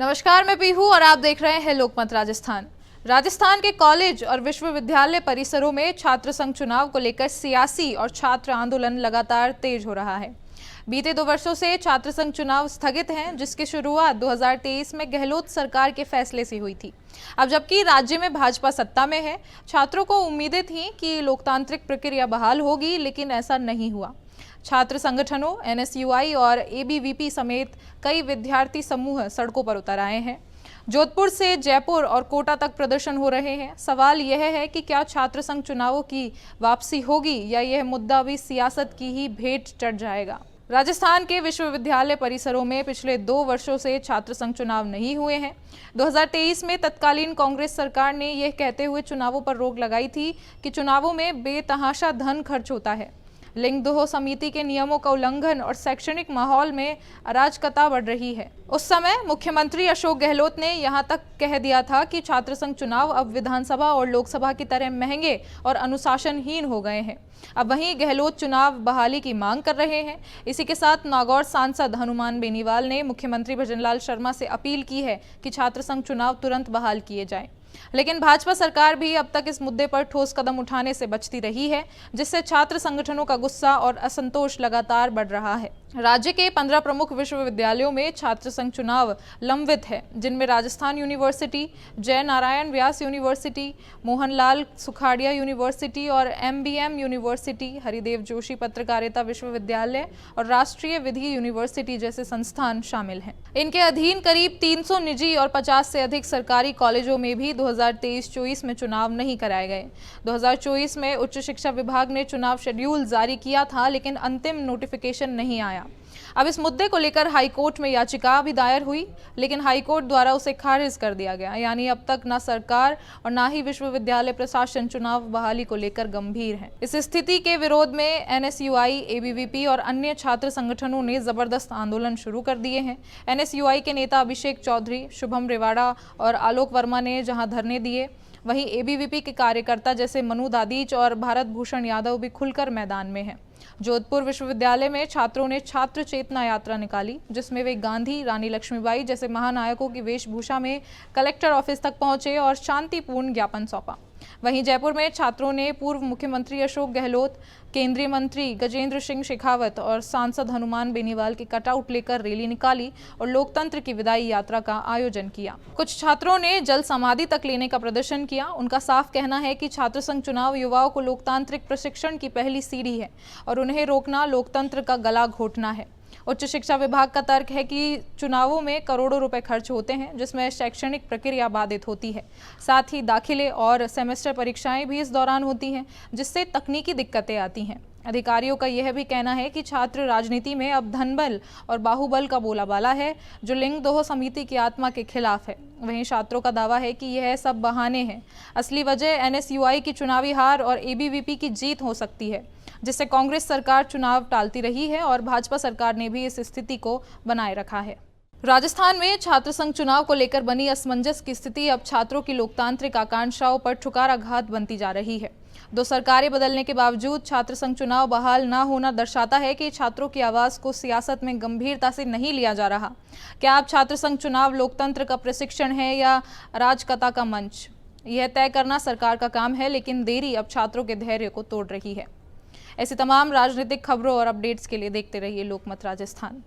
नमस्कार, मैं पीहू और आप देख रहे हैं लोकमत राजस्थान। राजस्थान के कॉलेज और विश्वविद्यालय परिसरों में छात्र संघ चुनाव को लेकर सियासी और छात्र आंदोलन लगातार तेज हो रहा है। बीते 2 वर्षों से छात्र संघ चुनाव स्थगित हैं, जिसकी शुरुआत 2023 में गहलोत सरकार के फैसले से हुई थी। अब जबकि राज्य में भाजपा सत्ता में है, छात्रों को उम्मीदें थीं कि लोकतांत्रिक प्रक्रिया बहाल होगी, लेकिन ऐसा नहीं हुआ। छात्र संगठनों, एनएसयूआई और एबीवीपी समेत कई विद्यार्थी समूह सड़कों पर उतर आए हैं। जोधपुर से जयपुर और कोटा तक प्रदर्शन हो रहे हैं। सवाल यह है कि क्या छात्र संघ चुनावों की वापसी होगी या यह मुद्दा भी सियासत की ही भेंट चढ़ जाएगा। राजस्थान के विश्वविद्यालय परिसरों में पिछले 2 वर्षों से छात्र संघ चुनाव नहीं हुए हैं। 2023 में तत्कालीन कांग्रेस सरकार ने यह कहते हुए चुनावों पर रोक लगाई थी कि चुनावों में बेतहाशा धन खर्च होता है, लिंग दोह समिति के नियमों का उल्लंघन और शैक्षणिक माहौल में अराजकता बढ़ रही है। उस समय मुख्यमंत्री अशोक गहलोत ने यहां तक कह दिया था कि छात्र संघ चुनाव अब विधानसभा और लोकसभा की तरह महंगे और अनुशासनहीन हो गए हैं। अब वहीं गहलोत चुनाव बहाली की मांग कर रहे हैं। इसी के साथ नागौर सांसद हनुमान बेनीवाल ने मुख्यमंत्री भजनलाल शर्मा से अपील की है कि छात्र संघ चुनाव तुरंत बहाल किए जाएं। लेकिन भाजपा सरकार भी अब तक इस मुद्दे पर ठोस कदम उठाने से बचती रही है, जिससे छात्र संगठनों का गुस्सा और असंतोष लगातार बढ़ रहा है। राज्य के 15 प्रमुख विश्वविद्यालयों में छात्र संघ चुनाव लंबित है, जिनमें राजस्थान यूनिवर्सिटी, जय नारायण व्यास यूनिवर्सिटी, मोहनलाल सुखाड़िया यूनिवर्सिटी और एमबीएम यूनिवर्सिटी, हरिदेव जोशी पत्रकारिता विश्वविद्यालय और राष्ट्रीय विधि यूनिवर्सिटी जैसे संस्थान शामिल हैं। इनके अधीन करीब 300 निजी और 50 से अधिक सरकारी कॉलेजों में भी 2023-24 में चुनाव नहीं कराए गए। 2024 में उच्च शिक्षा विभाग ने चुनाव शेड्यूल जारी किया था, लेकिन अंतिम नोटिफिकेशन नहीं आया। अब इस मुद्दे को लेकर हाईकोर्ट में याचिका भी दायर हुई, लेकिन हाईकोर्ट द्वारा उसे खारिज कर दिया गया। यानी अब तक न सरकार और न ही विश्वविद्यालय प्रशासन चुनाव बहाली को लेकर गंभीर है। इस स्थिति के विरोध में एनएसयूआई, एबीवीपी और अन्य छात्र संगठनों ने जबरदस्त आंदोलन शुरू कर दिए हैं। एनएसयूआई के नेता अभिषेक चौधरी, शुभम रेवाड़ा और आलोक वर्मा ने जहां धरने दिए, वहीं एबीवीपी के कार्यकर्ता जैसे मनु दादीच और भारत भूषण यादव भी खुलकर मैदान में हैं। जोधपुर विश्वविद्यालय में छात्रों ने छात्र चेतना यात्रा निकाली, जिसमें वे गांधी, रानी लक्ष्मीबाई जैसे महानायकों की वेशभूषा में कलेक्टर ऑफिस तक पहुंचे और शांतिपूर्ण ज्ञापन सौंपा। वहीं जयपुर में छात्रों ने पूर्व मुख्यमंत्री अशोक गहलोत, केंद्रीय मंत्री गजेंद्र सिंह शेखावत और सांसद हनुमान बेनीवाल की कटआउट लेकर रैली निकाली और लोकतंत्र की विदाई यात्रा का आयोजन किया। कुछ छात्रों ने जल समाधि तक लेने का प्रदर्शन किया। उनका साफ कहना है कि छात्र संघ चुनाव युवाओं को लोकतांत्रिक प्रशिक्षण की पहली सीढ़ी है और उन्हें रोकना लोकतंत्र का गला घोटना है। उच्च शिक्षा विभाग का तर्क है कि चुनावों में करोड़ों रुपए खर्च होते हैं, जिसमें शैक्षणिक प्रक्रिया बाधित होती है। साथ ही दाखिले और सेमेस्टर परीक्षाएं भी इस दौरान होती हैं, जिससे तकनीकी दिक्कतें आती हैं। अधिकारियों का यह भी कहना है कि छात्र राजनीति में अब धनबल और बाहुबल का बोलाबाला है, जो लिंग दोह समिति की आत्मा के खिलाफ है। वहीं छात्रों का दावा है कि यह सब बहाने हैं। असली वजह एनएसयूआई की चुनावी हार और एबीवीपी की जीत हो सकती है, जिससे कांग्रेस सरकार चुनाव टालती रही है और भाजपा सरकार ने भी इस स्थिति को बनाए रखा है। राजस्थान में छात्र संघ चुनाव को लेकर बनी असमंजस की स्थिति अब छात्रों की लोकतांत्रिक आकांक्षाओं पर ठुकराघात बनती जा रही है। 2 सरकारें बदलने के बावजूद छात्र संघ चुनाव बहाल न होना दर्शाता है कि छात्रों की आवाज को सियासत में गंभीरता से नहीं लिया जा रहा। क्या अब छात्र संघ चुनाव लोकतंत्र का प्रशिक्षण है या अराजकता का मंच, यह तय करना सरकार का काम है, लेकिन देरी अब छात्रों के धैर्य को तोड़ रही है। ऐसी तमाम राजनीतिक खबरों और अपडेट्स के लिए देखते रहिए लोकमत राजस्थान।